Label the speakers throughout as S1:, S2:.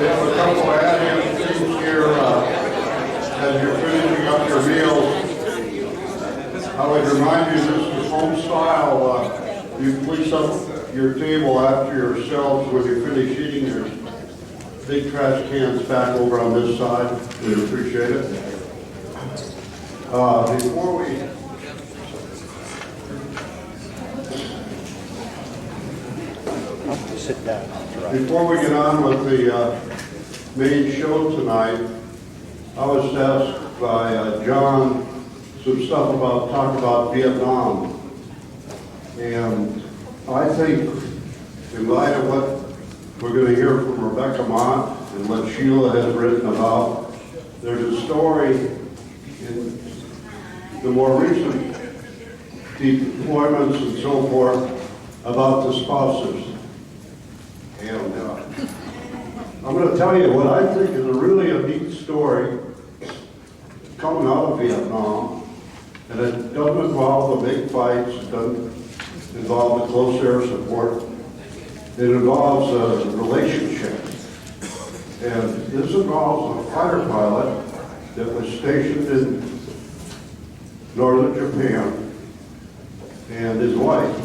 S1: have a couple of add-in things here as you're finishing up your meals. I would remind you this is home style. You please up your table after yourselves when you finish eating. Your big trash cans back over on this side. We'd appreciate it. Before we
S2: sit down.
S1: Before we get on with the main show tonight, I was asked by John some stuff talk about Vietnam. And I think in light of what we're going to hear from Rebecca Motte and what Sheila has written about, there's a story in the more recent deployments and so forth about the spouses. And I'm going to tell you what I think is a neat story coming out of Vietnam. And it doesn't involve the big fights, it doesn't involve the close air support. It involves a relationship. And this involves a fighter pilot that was stationed in northern Japan and his wife.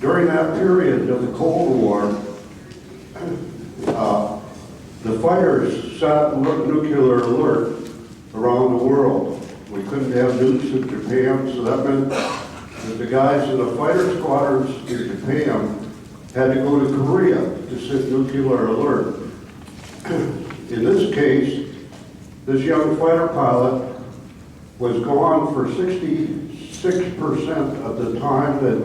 S1: During that period of the Cold War, the fighters sat nuclear alert around the world. We couldn't have nukes in Japan, so that meant that the guys in the fighter squadrons in Japan had to go to Korea to sit nuclear alert. In this case, this young fighter pilot was gone for 66% of the time that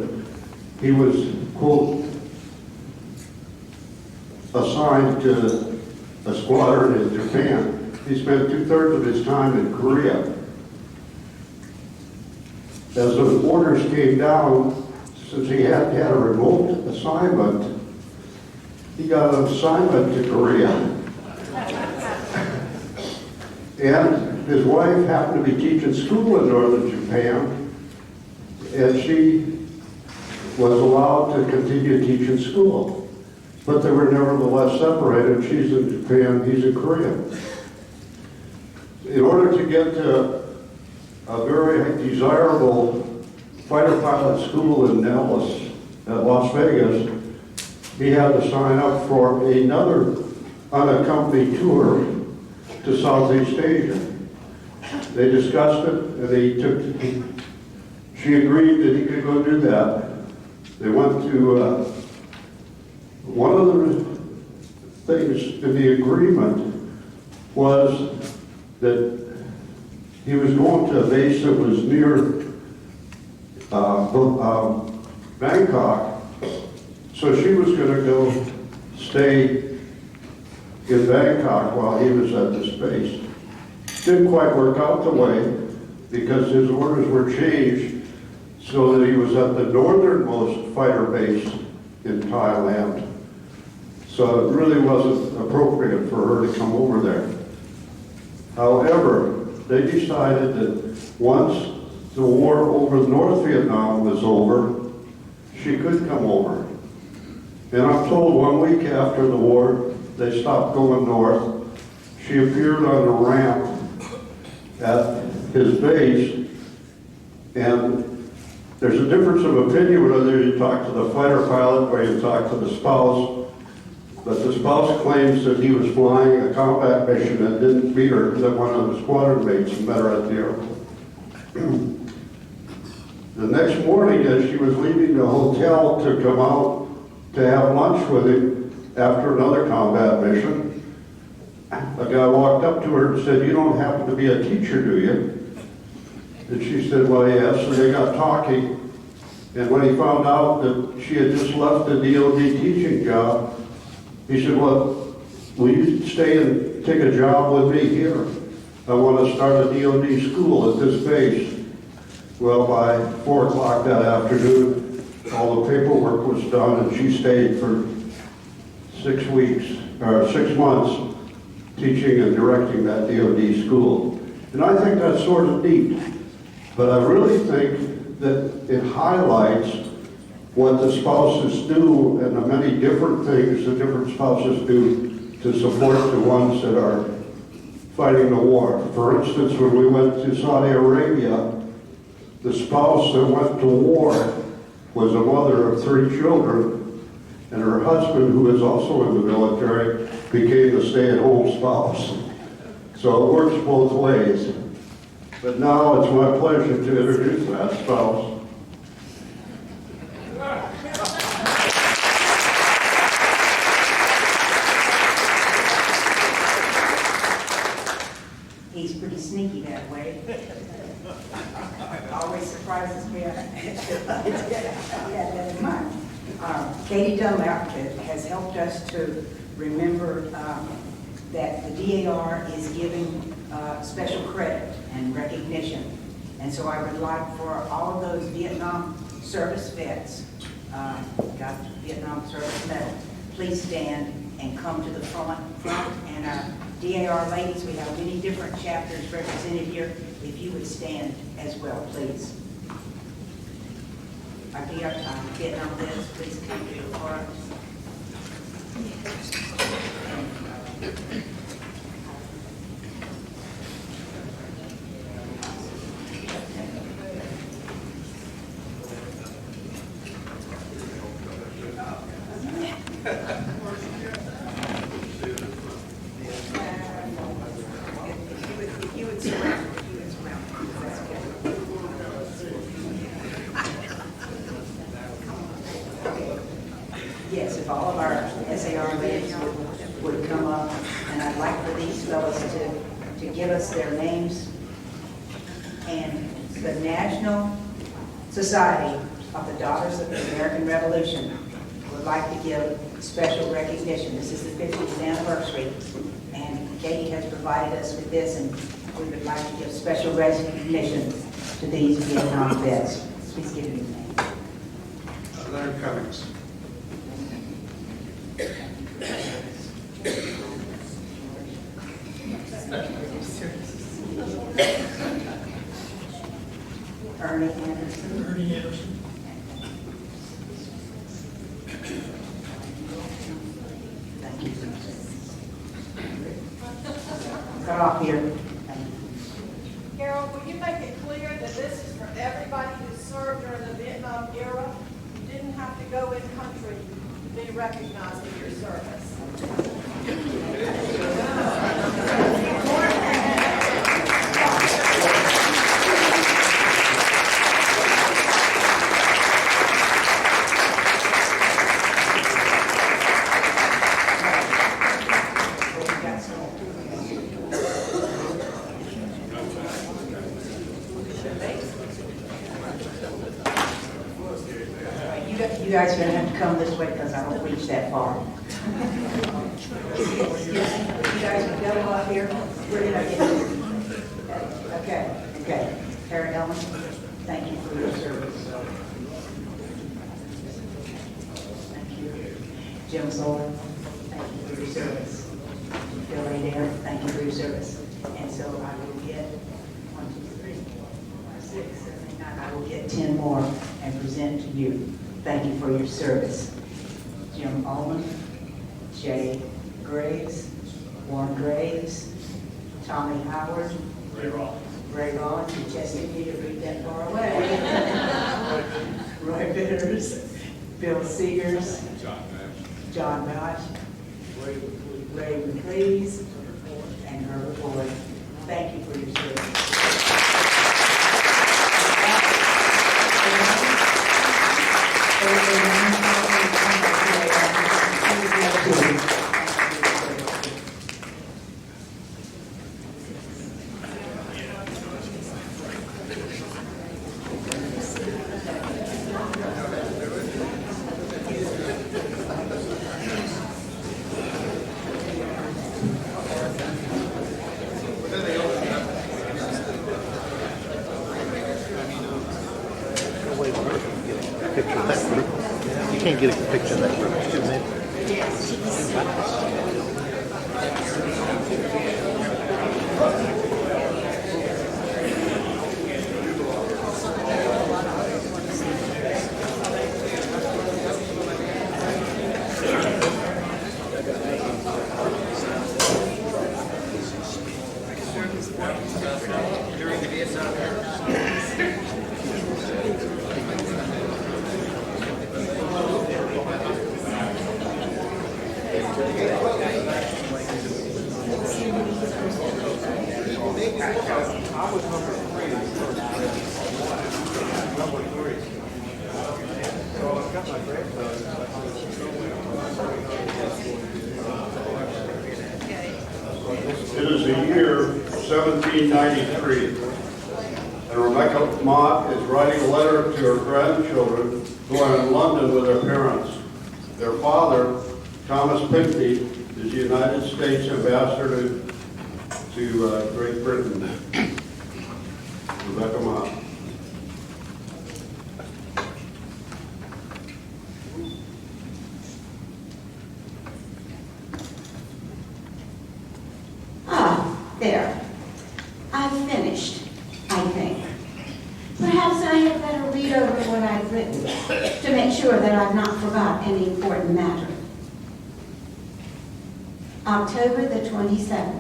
S1: he was, quote, assigned to a squadron in Japan. He spent 2/3 of his time in Korea. As the orders came down, since he had a remote assignment, he got an assignment to Korea. And his wife happened to be teaching school in northern Japan, and she was allowed to continue teaching school. But they were nevertheless separated. She's in Japan, he's in Korea. In order to get to a very desirable fighter pilot school in Dallas, at Las Vegas, he had to sign up for another unaccompanied tour to Southeast Asia. They discussed it, and she agreed that he could go do that. They went to, one of the things in the agreement was that he was going to a base that was near Bangkok, so she was going to go stay in Bangkok while he was at this base. Didn't quite work out the way because his orders were changed so that he was at the northernmost fighter base in Thailand. So it really wasn't appropriate for her to come over there. However, they decided that once the war over North Vietnam was over, she could come over. And I'm told 1 week after the war, they stopped going north. She appeared on the ramp at his base, and there's a difference of opinion whether you talk to the fighter pilot or you talk to the spouse. But the spouse claims that he was flying a combat mission and didn't meet her, that one of the squadron mates met her at the airport. The next morning, as she was leaving the hotel to come out to have lunch with him after another combat mission, a guy walked up to her and said, "You don't happen to be a teacher, do you?" And she said, "Well, yes." And they got talking. And when he found out that she had just left the DOD teaching job, he said, "Well, will you stay and take a job with me here? I want to start a DOD school at this base." Well, by 4 o'clock that afternoon, all the paperwork was done, and she stayed for 6 weeks, or 6 months, teaching and directing that DOD school. And I think that's sort of neat. But I really think that it highlights what the spouses do and the many different things the different spouses do to support the ones that are fighting the war. For instance, when we went to Saudi Arabia, the spouse that went to war was a mother of 3 children, and her husband, who is also in the military, became the stay-at-home spouse. So it works both ways. But now it's my pleasure to introduce that spouse.
S2: He's pretty sneaky that way. Always surprises me. Yeah, that in mind. Katie Dunlap has helped us to remember that the DAR is giving special credit and recognition. And so I would like for all of those Vietnam service vets, got Vietnam Service Medal, please stand and come to the front. And our DAR ladies, we have many different chapters represented here. If you would stand as well, please. Our Vietnam vets, please come to the front. Yes, if all of our SAR ladies would come up, and I'd like for these fellows to give us their names. And the National Society of the Daughters of the American Revolution would like to give special recognition. This is the 50th anniversary, and Katie has provided us with this, and we would like to give special recognition to these Vietnam vets. Please give me your name.
S1: Leonard Cummings.
S2: Ernie Anderson.
S3: Ernie Anderson.
S2: Thank you. Cut off here.
S4: Carol, will you make it clear that this is for everybody who served during the Vietnam era? You didn't have to go in country to be recognized for your service.
S2: You guys are going to have to come this way because I don't reach that far. You guys would go up here. We're going to get Okay. Harry Ellen, thank you for your service. Thank you. Jim Zoller, thank you for your service. Bill Adair, thank you for your service. And so I will get 1, 2, 3, 4, 5, 6, 7, 8, 9. I will get 10 more and present to you. Thank you for your service. Jim Ullman, Jay Graves, Warren Graves, Tommy Howard, Ray Rollins, you tested me to read that far away. Roy Bitters, Bill Seegers, John Batch, Ray McLeese, and Herbert Boyd. Thank you for your service.
S5: You can't get a picture of that group. It's too many.
S1: It is the year 1793, and Rebecca Motte is writing a letter to her grandchildren who are in London with their parents. Their father, Thomas Pickett, is the United States ambassador to Great Britain. Rebecca Motte.
S3: There. I've finished, I think. Perhaps I had better read over what I've written to make sure that I've not forgot any important matter. October the 27th,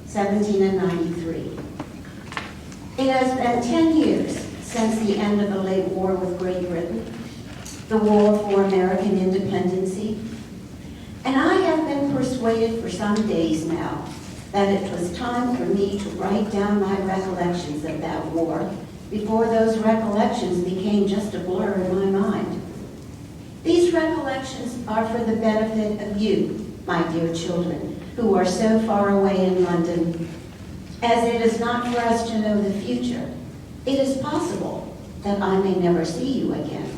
S3: 1793. It has been 10 years since the end of the late war with Great Britain, the war for American independency, and I have been persuaded for some days now that it was time for me to write down my recollections of that war before those recollections became just a blur in my mind. These recollections are for the benefit of you, my dear children, who are so far away in London. As it is not for us to know the future, it is possible that I may never see you again.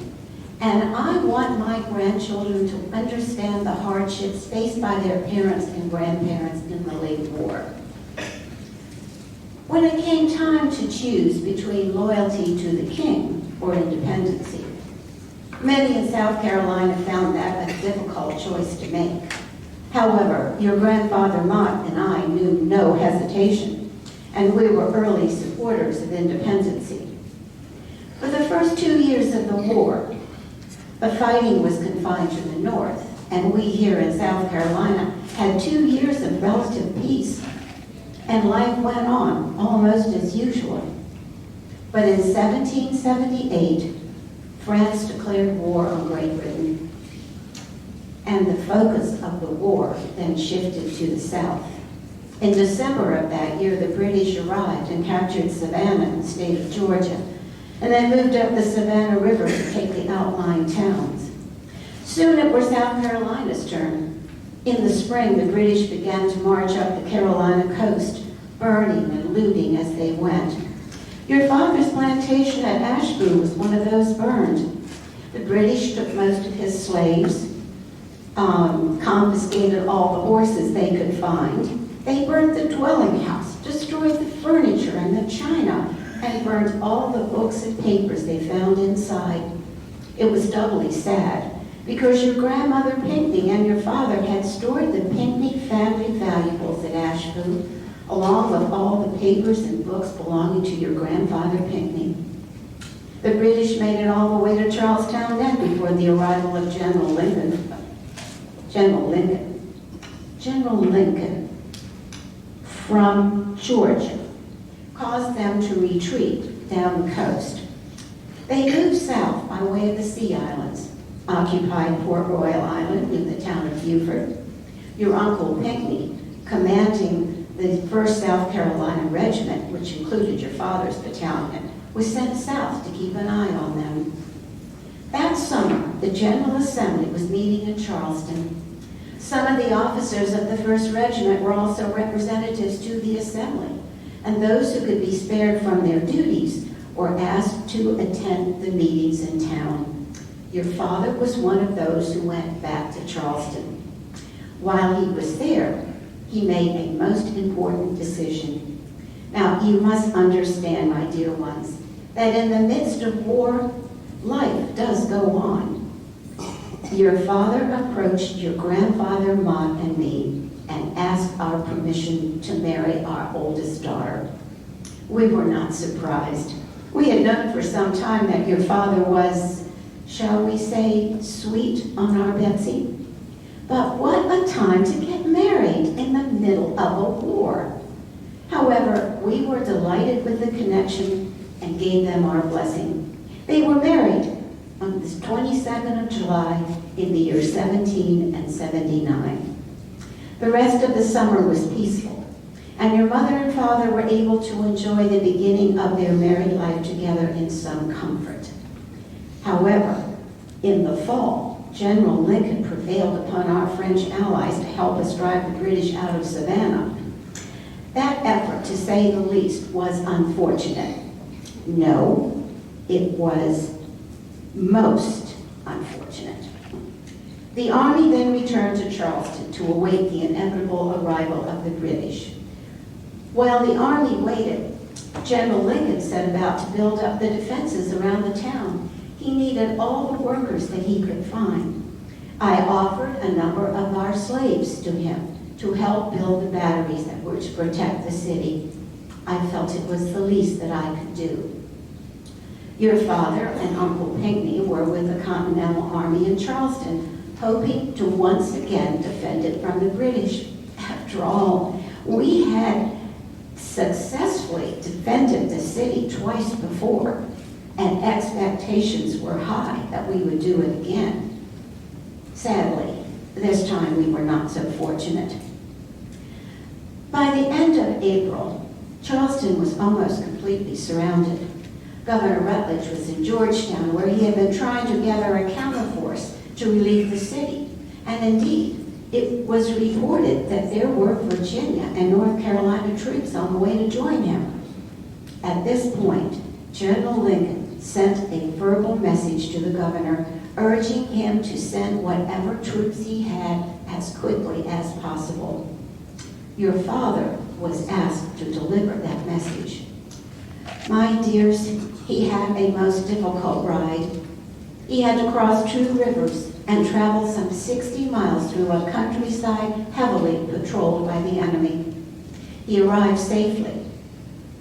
S3: And I want my grandchildren to understand the hardships faced by their parents and grandparents in the late war. When it came time to choose between loyalty to the king or independency, many in South Carolina found that a difficult choice to make. However, your grandfather Motte and I knew no hesitation, and we were early supporters of independency. For the first 2 years of the war, the fighting was confined to the north, and we here in South Carolina had 2 years of relative peace, and life went on almost as usual. But in 1778, France declared war on Great Britain, and the focus of the war then shifted to the south. In December of that year, the British arrived and captured Savannah in the state of Georgia, and then moved up the Savannah River to take the outlying towns. Soon it was South Carolina's turn. In the spring, the British began to march up the Carolina coast, burning and looting as they went. Your father's plantation at Asheville was one of those burned. The British took most of his slaves, confiscated all the horses they could find. They burnt the dwelling house, destroyed the furniture and the china, and burned all the books and papers they found inside. It was doubly sad, because your grandmother Pickney and your father had stored the Pickney family valuables at Asheville, along with all the papers and books belonging to your grandfather Pickney. The British made it all the way to Charlestown then before the arrival of General Lincoln from Georgia caused them to retreat down the coast. They moved south by way of the Sea Islands, occupied Port Royal Island in the town of Beaufort. Your Uncle Pickney, commanding the 1st South Carolina Regiment, which included your father's battalion, was sent south to keep an eye on them. That summer, the General Assembly was meeting in Charleston. Some of the officers of the 1st Regiment were also representatives to the Assembly, and those who could be spared from their duties were asked to attend the meetings in town. Your father was one of those who went back to Charleston. While he was there, he made a most important decision. Now, you must understand, my dear ones, that in the midst of war, life does go on. Your father approached your grandfather, Motte, and me, and asked our permission to marry our oldest daughter. We were not surprised. We had known for some time that your father was, shall we say, sweet on our Betsy. But what a time to get married in the middle of a war. However, we were delighted with the connection and gave them our blessing. They were married on the 22nd of July in the year 1779. The rest of the summer was peaceful, and your mother and father were able to enjoy the beginning of their married life together in some comfort. However, in the fall, General Lincoln prevailed upon our French allies to help us drive the British out of Savannah. That effort, to say the least, was unfortunate. No, it was most unfortunate. The army then returned to Charleston to await the inevitable arrival of the British. While the army waited, General Lincoln set about to build up the defenses around the town. He needed all the workers that he could find. I offered a number of our slaves to him to help build the batteries that were to protect the city. I felt it was the least that I could do. Your father and Uncle Pinckney were with the Continental Army in Charleston, hoping to once again defend it from the British. After all, we had successfully defended the city twice before, and expectations were high that we would do it again. Sadly, this time we were not so fortunate. By the end of April, Charleston was almost completely surrounded. Governor Rutledge was in Georgetown, where he had been trying to gather a counterforce to relieve the city. And indeed, it was reported that there were Virginia and North Carolina troops on the way to join him. At this point, General Lincoln sent a verbal message to the governor, urging him to send whatever troops he had as quickly as possible. Your father was asked to deliver that message. My dears, he had a most difficult ride. He had to cross 2 rivers and travel some 60 miles through a countryside heavily patrolled by the enemy. He arrived safely,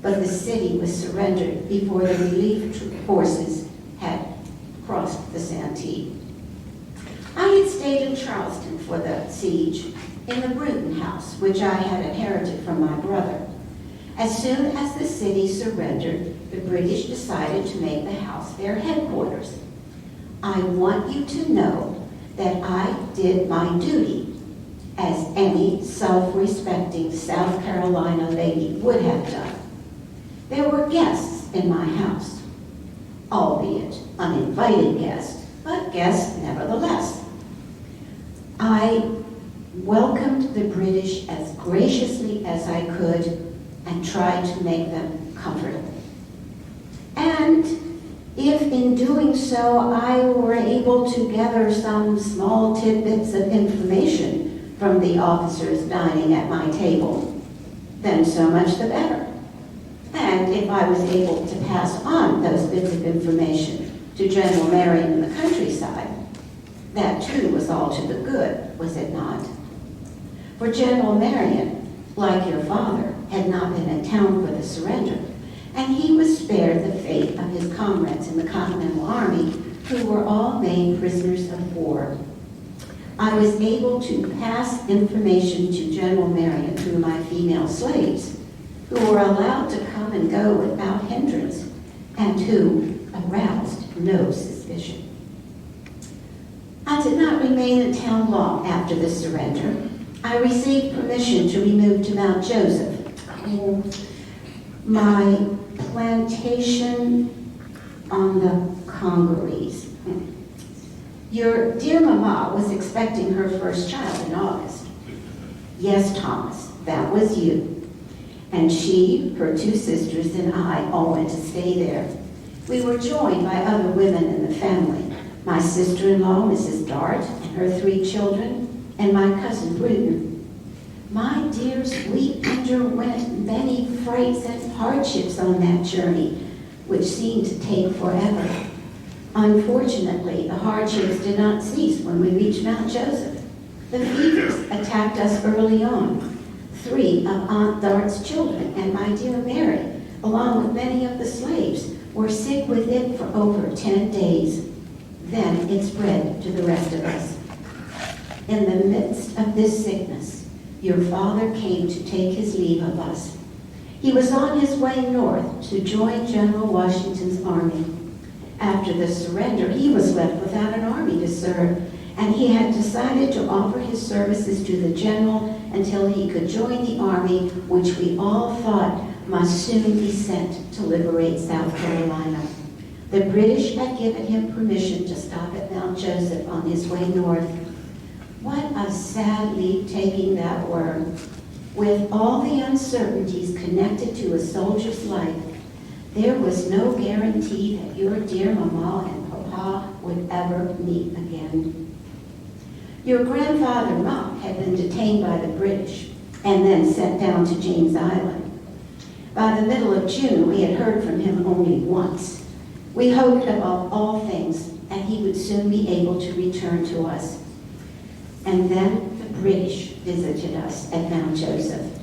S3: but the city was surrendered before the relief forces had crossed the Santee. I had stayed in Charleston for the siege, in the Bruton house, which I had inherited from my brother. As soon as the city surrendered, the British decided to make the house their headquarters. I want you to know that I did my duty, as any self-respecting South Carolina lady would have done. There were guests in my house, albeit uninvited guests, but guests nevertheless. I welcomed the British as graciously as I could and tried to make them comfortable. And if in doing so I were able to gather some small tidbits of information from the officers dining at my table, then so much the better. And if I was able to pass on those bits of information to General Marion in the countryside, that too was all to the good, was it not? For General Marion, like your father, had not been in town for the surrender, and he was spared the fate of his comrades in the Continental Army, who were all made prisoners of war. I was able to pass information to General Marion through my female slaves, who were allowed to come and go without hindrance, and who aroused no suspicion. I did not remain in town long after the surrender. I received permission to remove to Mount Joseph, my plantation on the Congaree. Your dear mama was expecting her first child in August. Yes, Thomas, that was you. And she, her 2 sisters, and I all went to stay there. We were joined by other women in the family. My sister-in-law, Mrs. Dart, and her 3 children, and my cousin Bruton. My dears, we underwent many frights and hardships on that journey, which seemed to take forever. Unfortunately, the hardships did not cease when we reached Mount Joseph. The fevers attacked us early on. 3 of Aunt Dart's children and my dear Mary, along with many of the slaves, were sick with it for over 10 days. Then it spread to the rest of us. In the midst of this sickness, your father came to take his leave of us. He was on his way north to join General Washington's army. After the surrender, he was left without an army to serve, and he had decided to offer his services to the general until he could join the army, which we all thought must soon be sent to liberate South Carolina. The British had given him permission to stop at Mount Joseph on his way north. What a sad leave-taking that were. With all the uncertainties connected to a soldier's life, there was no guarantee that your dear Mama and Papa would ever meet again. Your grandfather, Motte, had been detained by the British and then sent down to James Island. By the middle of June, we had heard from him only once. We hoped above all things that he would soon be able to return to us. And then the British visited us at Mount Joseph.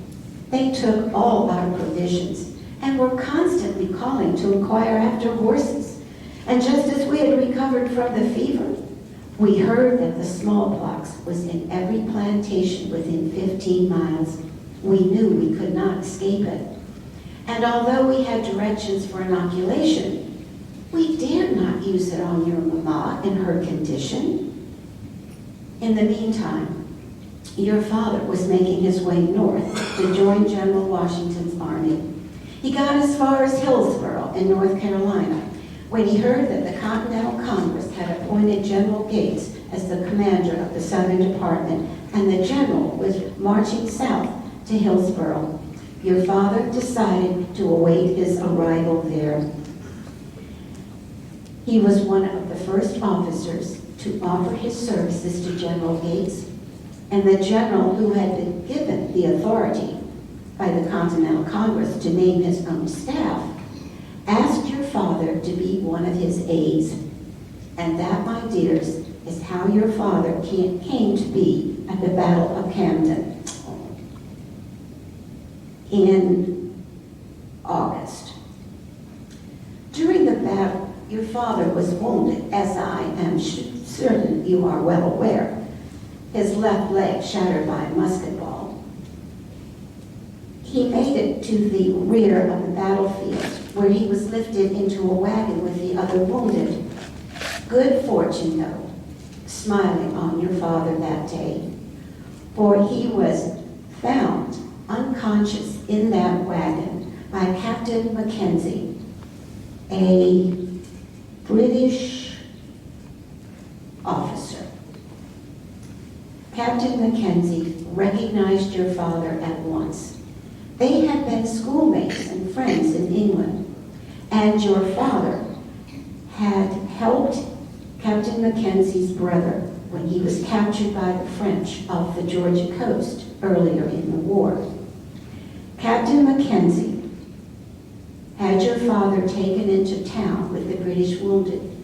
S3: They took all our provisions and were constantly calling to inquire after horses. And just as we had recovered from the fever, we heard that the smallpox was in every plantation within 15 miles. We knew we could not escape it. And although we had directions for inoculation, we dared not use it on your Mama in her condition. In the meantime, your father was making his way north to join General Washington's army. He got as far as Hillsborough in North Carolina when he heard that the Continental Congress had appointed General Gates as the commander of the Southern Department, and the general was marching south to Hillsborough. Your father decided to await his arrival there. He was one of the first officers to offer his services to General Gates, and the general who had been given the authority by the Continental Congress to name his own staff asked your father to be one of his aides. And that, my dears, is how your father came to be at the Battle of Camden in August. During the battle, your father was wounded, as I am certain you are well aware. His left leg shattered by a musket ball. He made it to the rear of the battlefield, where he was lifted into a wagon with the other wounded. Good fortune, though, smiling on your father that day, for he was found unconscious in that wagon by Captain Mackenzie, a British officer. Captain Mackenzie recognized your father at once. They had been schoolmates and friends in England, and your father had helped Captain Mackenzie's brother when he was captured by the French off the Georgia coast earlier in the war. Captain Mackenzie had your father taken into town with the British wounded.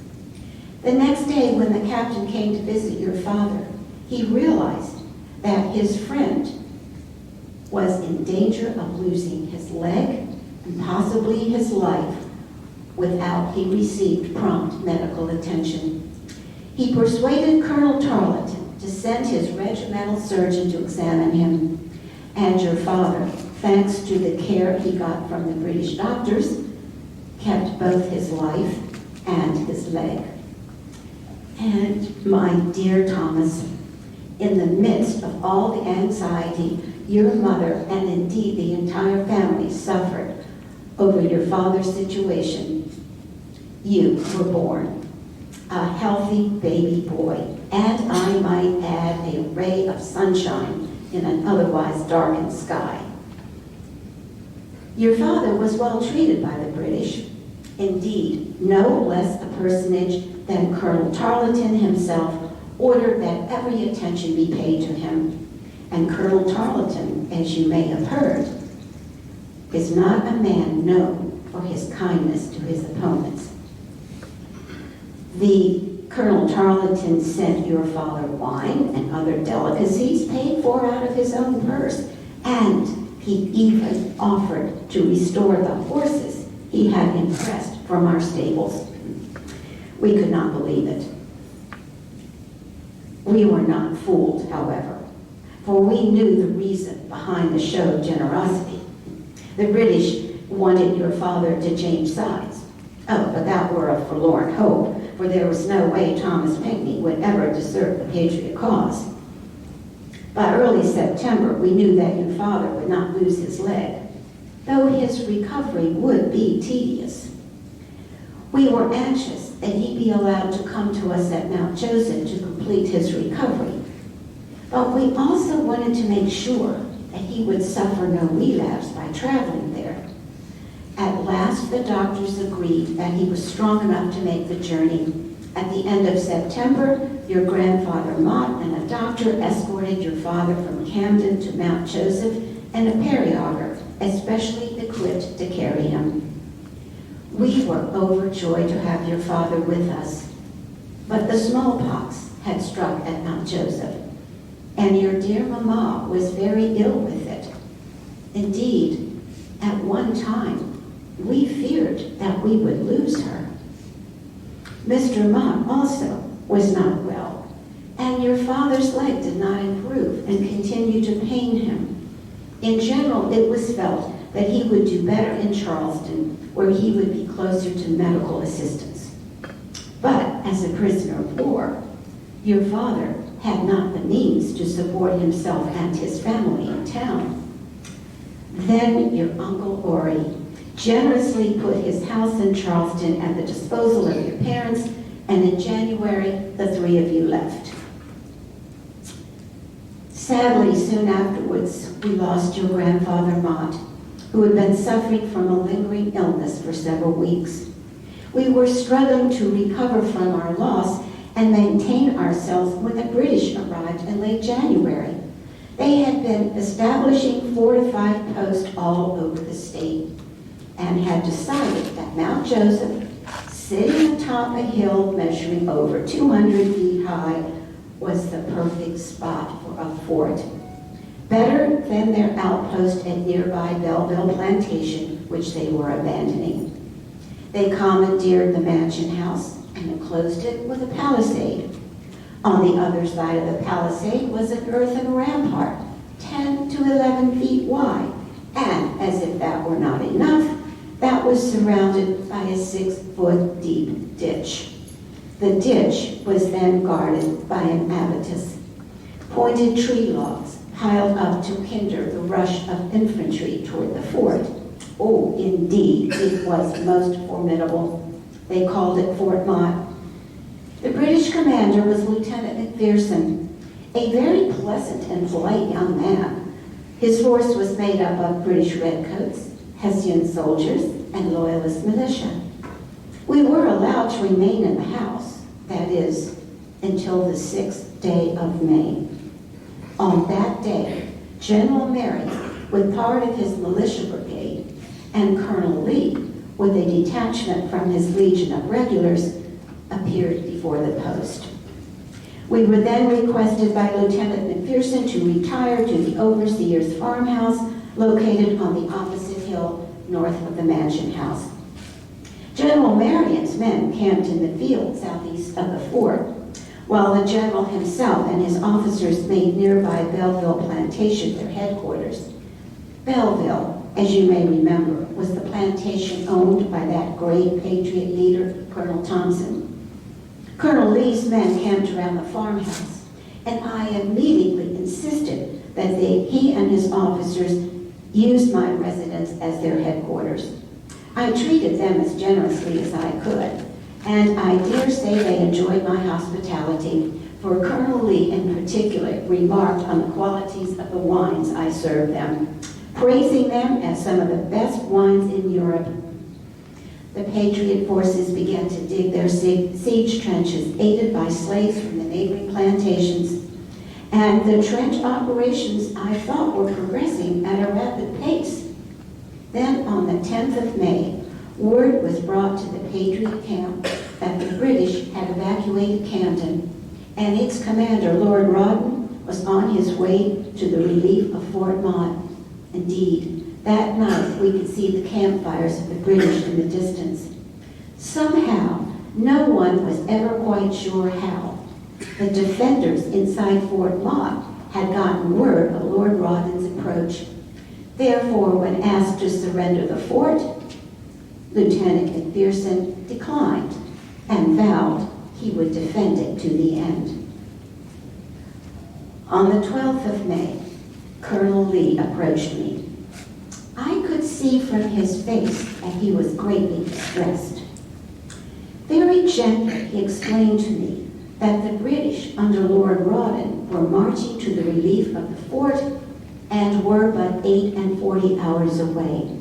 S3: The next day, when the captain came to visit your father, he realized that his friend was in danger of losing his leg and possibly his life without he received prompt medical attention. He persuaded Colonel Tarleton to send his regimental surgeon to examine him, and your father, thanks to the care he got from the British doctors, kept both his life and his leg. And my dear Thomas, in the midst of all the anxiety your mother and indeed the entire family suffered over your father's situation, you were born, a healthy baby boy, and I might add, a ray of sunshine in an otherwise darkened sky. Your father was well treated by the British. Indeed, no less a personage than Colonel Tarleton himself ordered that every attention be paid to him. And Colonel Tarleton, as you may have heard, is not a man known for his kindness to his opponents. Colonel Tarleton sent your father wine and other delicacies paid for out of his own purse, and he even offered to restore the horses he had impressed from our stables. We could not believe it. We were not fooled, however, for we knew the reason behind the show of generosity. The British wanted your father to change sides. Oh, but that were a forlorn hope, for there was no way Thomas Pinckney would ever desert the Patriot cause. By early September, we knew that your father would not lose his leg, though his recovery would be tedious. We were anxious that he be allowed to come to us at Mount Joseph to complete his recovery, but we also wanted to make sure that he would suffer no relapse by traveling there. At last, the doctors agreed that he was strong enough to make the journey. At the end of September, your grandfather Motte and a doctor escorted your father from Camden to Mount Joseph in a periauger, especially equipped to carry him. We were overjoyed to have your father with us, but the smallpox had struck at Mount Joseph, and your dear mamma was very ill with it. Indeed, at one time, we feared that we would lose her. Mr. Motte also was not well, and your father's leg did not improve and continued to pain him. In general, it was felt that he would do better in Charleston, where he would be closer to medical assistance. But as a prisoner of war, your father had not the means to support himself and his family in town. Then your Uncle Ori generously put his house in Charleston at the disposal of your parents, and in January, the three of you left. Sadly, soon afterwards, we lost your grandfather Motte, who had been suffering from a lingering illness for several weeks. We were struggling to recover from our loss and maintain ourselves when the British arrived in late January. They had been establishing fortified posts all over the state and had decided that Mount Joseph, sitting atop a hill measuring over 200 feet high, was the perfect spot for a fort. Better than their outpost at nearby Belleville Plantation, which they were abandoning. They commandeered the mansion house and enclosed it with a palisade. On the other side of the palisade was an earthen rampart, 10 to 11 feet wide, and as if that were not enough, that was surrounded by a 6-foot deep ditch. The ditch was then guarded by an abatis. Pointed tree logs piled up to hinder the rush of infantry toward the fort. Oh, indeed, it was most formidable. They called it Fort Motte. The British commander was Lieutenant McPherson, a very pleasant and polite young man. His force was made up of British redcoats, Hessian soldiers, and loyalist militia. We were allowed to remain in the house, that is, until the 6th day of May. On that day, General Marion, with part of his militia brigade, and Colonel Lee, with a detachment from his Legion of Regulars, appeared before the post. We were then requested by Lieutenant McPherson to retire to the overseer's farmhouse located on the opposite hill north of the mansion house. General Marion's men camped in the field southeast of the fort, while the general himself and his officers made nearby Belleville Plantation their headquarters. Belleville, as you may remember, was the plantation owned by that great Patriot leader, Colonel Thompson. Colonel Lee's men camped around the farmhouse, and I immediately insisted that he and his officers used my residence as their headquarters. I treated them as generously as I could, and I dare say they enjoyed my hospitality, for Colonel Lee in particular remarked on the qualities of the wines I served them, praising them as some of the best wines in Europe. The Patriot forces began to dig their siege trenches, aided by slaves from the neighboring plantations, and the trench operations, I thought, were progressing at a rapid pace. Then, on the 10th of May, word was brought to the Patriot camp that the British had evacuated Camden, and its commander, Lord Rawdon, was on his way to the relief of Fort Motte. Indeed, that night we could see the campfires of the British in the distance. Somehow, no one was ever quite sure how, the defenders inside Fort Motte had gotten word of Lord Rawdon's approach. Therefore, when asked to surrender the fort, Lieutenant McPherson declined, and vowed he would defend it to the end. On the 12th of May, Colonel Lee approached me. I could see from his face that he was greatly distressed. Very gently, he explained to me that the British under Lord Rawdon were marching to the relief of the fort and were but 48 hours away.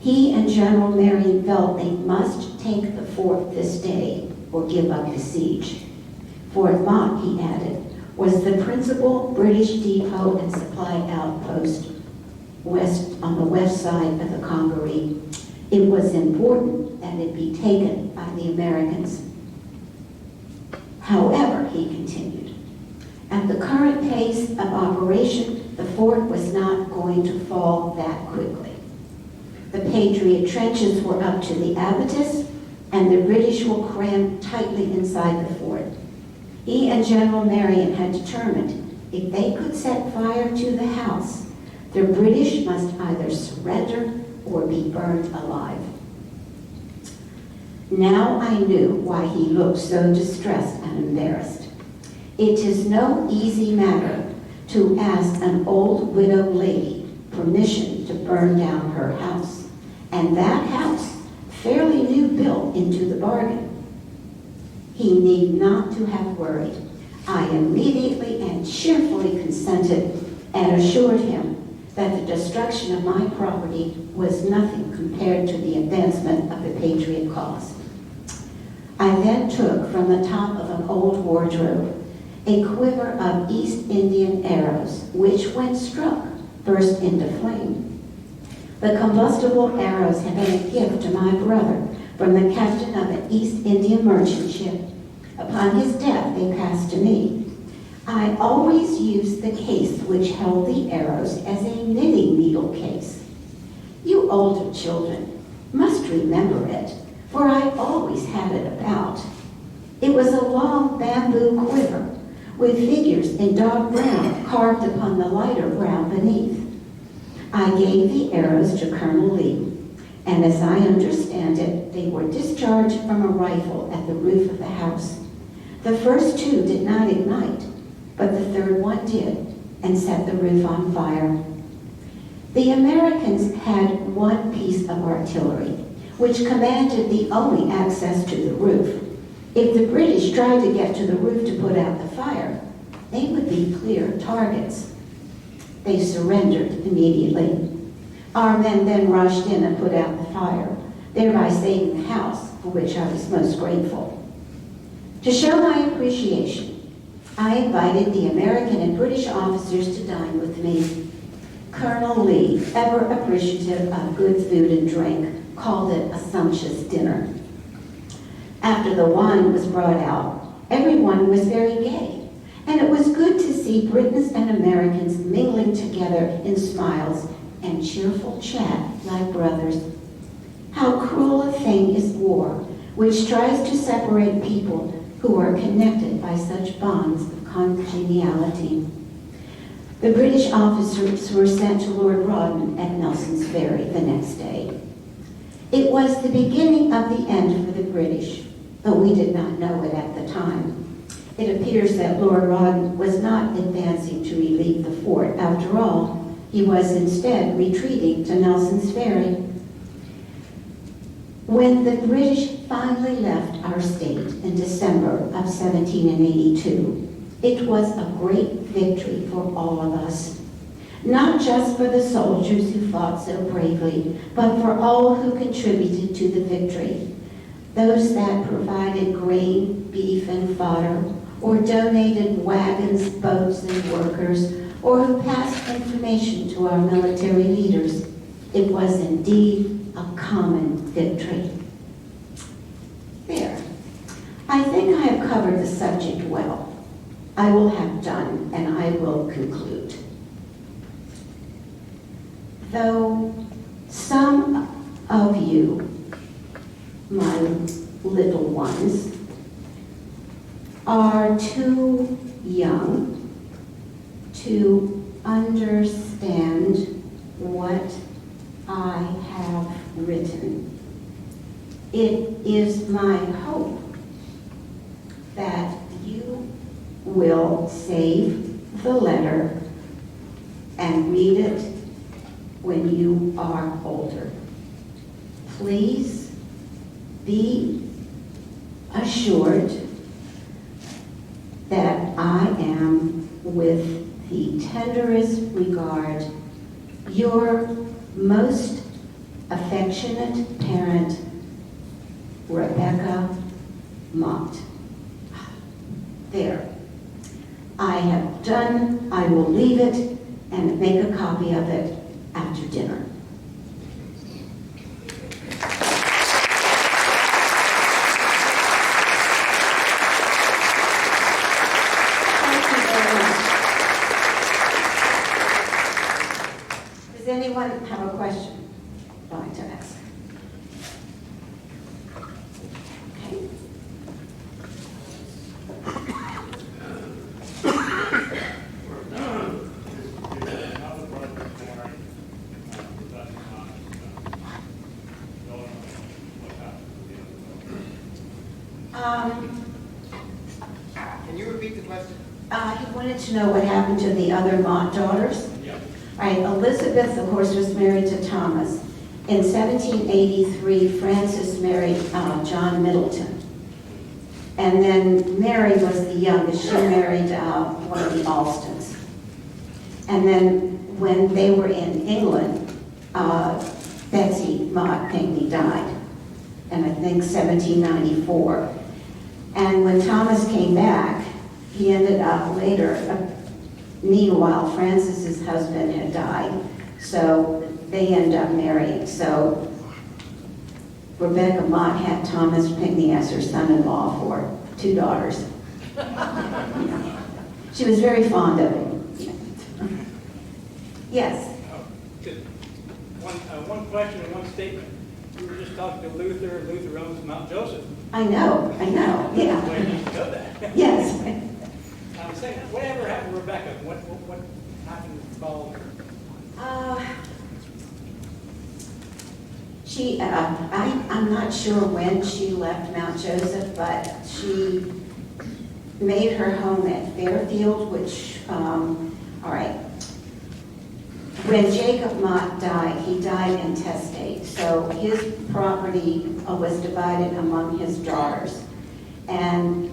S3: He and General Marion felt they must take the fort this day or give up the siege. Fort Motte, he added, was the principal British depot and supply outpost on the west side of the Congaree. It was important that it be taken by the Americans. However, he continued, at the current pace of operation, the fort was not going to fall that quickly. The Patriot trenches were up to the abatis, and the British were crammed tightly inside the fort. He and General Marion had determined if they could set fire to the house, the British must either surrender or be burned alive. Now I knew why he looked so distressed and embarrassed. It is no easy matter to ask an old widow lady permission to burn down her house, and that house fairly new built into the bargain. He need not to have worried. I immediately and cheerfully consented and assured him that the destruction of my property was nothing compared to the advancement of the Patriot cause. I then took from the top of an old wardrobe a quiver of East Indian arrows, which, when struck, burst into flame. The combustible arrows had been a gift to my brother from the captain of an East Indian merchant ship. Upon his death, they passed to me. I always used the case which held the arrows as a knitting needle case. You older children must remember it, for I always had it about. It was a long bamboo quiver with figures in dark brown carved upon the lighter brown beneath. I gave the arrows to Colonel Lee, and as I understand it, they were discharged from a rifle at the roof of the house. The first two did not ignite, but the third one did, and set the roof on fire. The Americans had one piece of artillery, which commanded the only access to the roof. If the British tried to get to the roof to put out the fire, they would be clear targets. They surrendered immediately. Our men then rushed in and put out the fire, thereby saving the house, for which I was most grateful. To show my appreciation, I invited the American and British officers to dine with me. Colonel Lee, ever appreciative of good food and drink, called it a sumptuous dinner. After the wine was brought out, everyone was very gay, and it was good to see Britons and Americans mingling together in smiles and cheerful chat like brothers. How cruel a thing is war, which tries to separate people who are connected by such bonds of congeniality. The British officers were sent to Lord Rawdon at Nelson's Ferry the next day. It was the beginning of the end for the British, though we did not know it at the time. It appears that Lord Rawdon was not advancing to relieve the fort. After all, he was instead retreating to Nelson's Ferry. When the British finally left our state in December of 1782, it was a great victory for all of us. Not just for the soldiers who fought so bravely, but for all who contributed to the victory. Those that provided grain, beef, and fodder, or donated wagons, boats, and workers, or who passed information to our military leaders. It was indeed a common victory. There. I think I have covered the subject well. I will have done, and I will conclude. Though some of you, my little ones, are too young to understand what I have written, it is my hope that you will save the letter and read it when you are older. Please be assured that I am, with the tenderest regard, your most affectionate parent, Rebecca Motte. There. I have done, I will leave it and make a copy of it after dinner. Thank you very much. Does anyone have a question they'd like to ask? Okay.
S6: Can you repeat the question?
S3: He wanted to know what happened to the other Motte daughters.
S6: Yeah.
S3: Right, Elizabeth, of course, was married to Thomas. In 1783, Frances married John Middleton. And then Mary was the youngest. She married one of the Alstons. And then when they were in England, Betsy Motte Pinckney died, and I think 1794. And when Thomas came back, he ended up later, meanwhile, Frances's husband had died, so they ended up marrying. So Rebecca Motte had Thomas Pinckney as her son-in-law for 2 daughters. She was very fond of him. Yes.
S7: Just one question and one statement. We were just talking to Luther. Luther owns Mount Joseph.
S3: I know, yeah.
S7: Well, you need to know that.
S3: Yes.
S7: I'm saying, whatever happened to Rebecca? What happened to follow her?
S3: I'm not sure when she left Mount Joseph, but she made her home at Fairfield, which, all right. When Jacob Motte died, he died intestate, so his property was divided among his daughters. And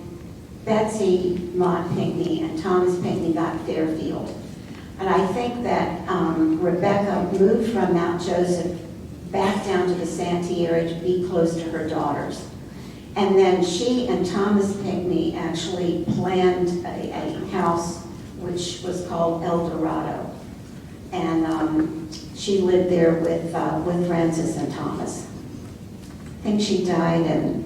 S3: Betsy Motte Pinckney and Thomas Pinckney got Fairfield. And I think that Rebecca moved from Mount Joseph back down to the Santee area to be close to her daughters. And then she and Thomas Pinckney actually planned a house which was called El Dorado. And she lived there with Frances and Thomas. I think she died in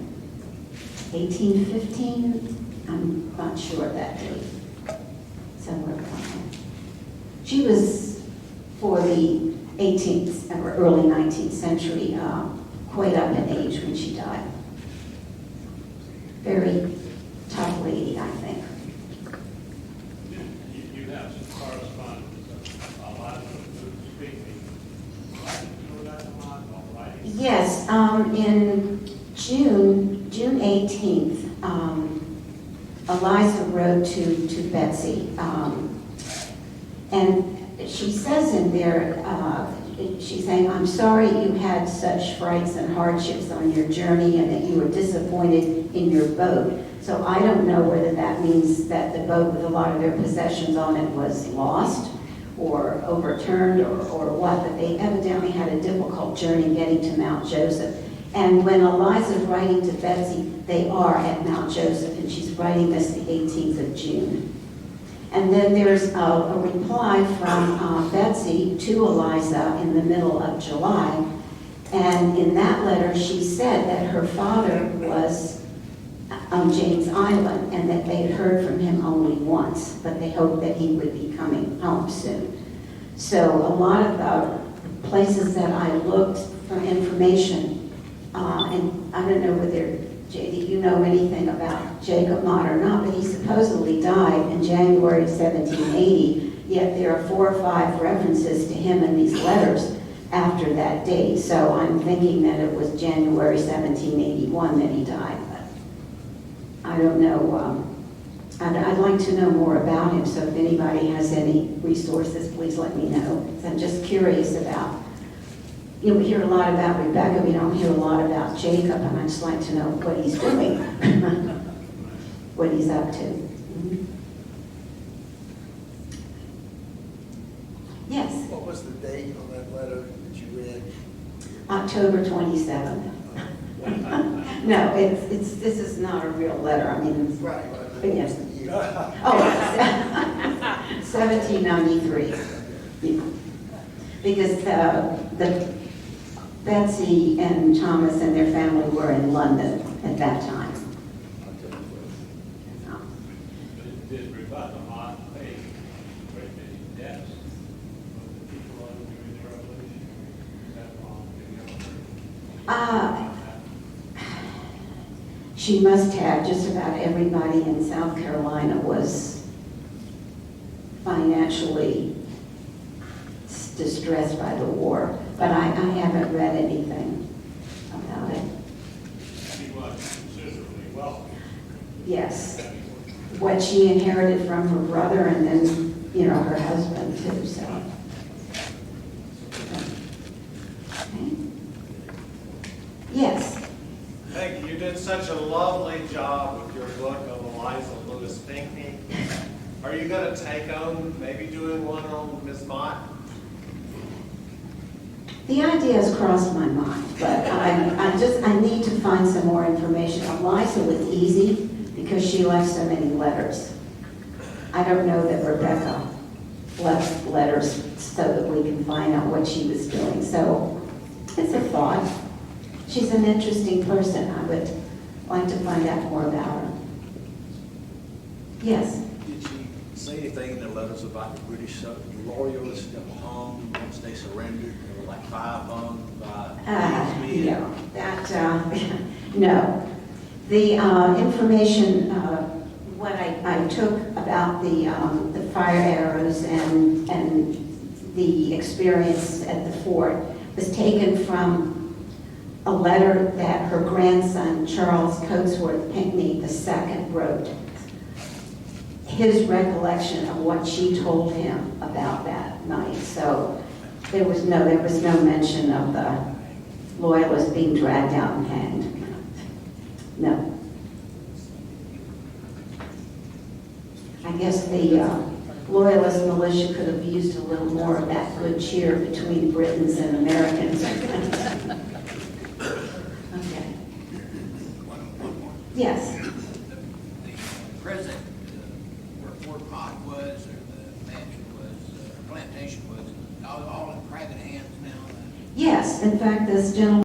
S3: 1815. I'm not sure of that date. Somewhere around there. She was, for the 18th or early 19th century, quite up in age when she died. Very tough lady, I think.
S8: You have some correspondence, a lot of them speaking. You know that a lot, all right?
S3: Yes, in June 18th, Eliza wrote to Betsy, and she says in there, she's saying, "I'm sorry you had such frights and hardships on your journey and that you were disappointed in your boat." So I don't know whether that means that the boat with a lot of their possessions on it was lost or overturned or what, but they evidently had a difficult journey getting to Mount Joseph. And when Eliza's writing to Betsy, they are at Mount Joseph, and she's writing this the 18th of June. And then there's a reply from Betsy to Eliza in the middle of July. And in that letter, she said that her father was on James Island and that they had heard from him only once, but they hoped that he would be coming home soon. So a lot of the places that I looked for information, and I don't know whether, JD, you know anything about Jacob Motte or not, but he supposedly died in January of 1780, yet there are 4 or 5 references to him in these letters after that date. So I'm thinking that it was January 1781 that he died, but I I don't know, I'd like to know more about him, so if anybody has any resources, please let me know. I'm just curious about, you know, we hear a lot about Rebecca, we don't hear a lot about Jacob, and I'd just like to know what he's doing, what he's up to. Mhm. Yes,
S9: What was the date on that letter that you read?
S3: October 27th. No, this is not a real letter, I mean,
S9: Right.
S3: yes. Oh, 1793. Yeah. Because the Betsy and Thomas and their family were in London at that time.
S8: Did Rebecca Motte pay great many debts of the people during the revolution? Is that wrong?
S3: She must have. Just about everybody in South Carolina was financially distressed by the war, but I haven't read anything about it.
S8: She was considerably wealthy.
S3: Yes, what she inherited from her brother and then, you know, her husband too, so. Okay. Yes.
S10: Peggy, you did such a lovely job with your book of Eliza Lewis Pinckney. Are you going to take on maybe doing one on Ms. Mott?
S3: The idea has crossed my mind, but I need to find some more information. Eliza was easy because she left so many letters. I don't know that Rebecca left letters so that we can find out what she was doing. So it's a thought. She's an interesting person. I would like to find out more about her. Yes.
S11: Did she say anything in the letters about the British loyalists that were hung once they surrendered? There were like 5 hung by
S3: No, no. The information, what I took about the fire arrows and the experience at the fort was taken from a letter that her grandson, Charles Coatsworth Pinckney II, wrote. His recollection of what she told him about that night. So there was no mention of the loyalists being dragged out and hanged. No. I guess the loyalist militia could have used a little more of that good cheer between Britons and Americans. Okay. Yes.
S6: The president, where Fort Motte was, or the mansion was, or plantation was, all in private hands now.
S3: Yes, in fact, this gentleman